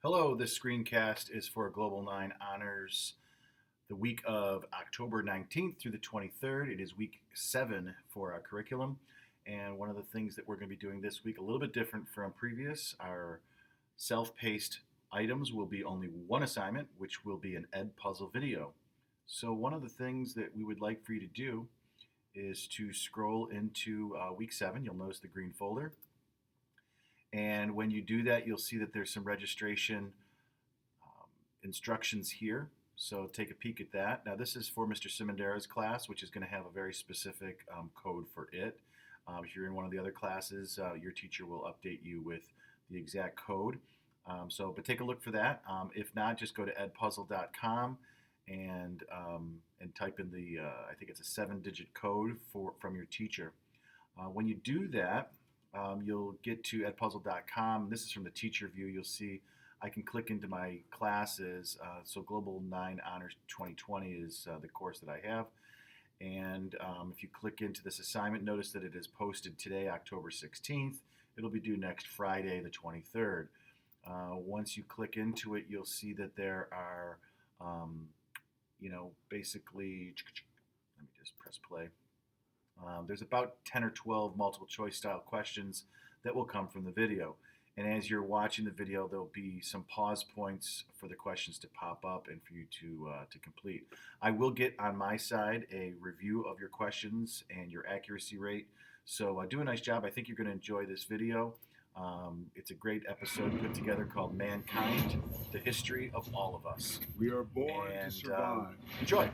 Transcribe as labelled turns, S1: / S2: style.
S1: Hello, this screencast is for Global 9 Honors the week of October 19th through the 23rd. It is week 7 for our curriculum. And one of the things that we're going to be doing this week, a little bit different from previous, our self paced items will be only one assignment, which will be an Ed Puzzle video. So, one of the things that we would like for you to do is to scroll into week 7. You'll notice the green folder. And when you do that, you'll see that there's some registration instructions here. So take a peek at that. Now this is for Mr. Simondera's class, which is going to have a very specific code for it. If you're in one of the other classes, your teacher will update you with the exact code. But take a look for that. If not, just go to edpuzzle.com and type in the I think it's a 7-digit code from your teacher. When you do that, you'll get to edpuzzle.com. This is from the teacher view. You'll see I can click into my classes. So Global 9 Honors 2020 is the course that I have. And if you click into this assignment, notice that it is posted today, October 16th. It'll be due next Friday, the 23rd. Once you click into it, you'll see that there are, basically, let me just press play. There's about 10 or 12 multiple choice style questions that will come from the video. And as you're watching the video, there'll be some pause points for the questions to pop up and for you to complete. I will get on my side a review of your questions and your accuracy rate. So do a nice job. I think you're going to enjoy this video. It's a great episode put together called Mankind, the History of All of Us.
S2: We are born to survive.
S1: Enjoy.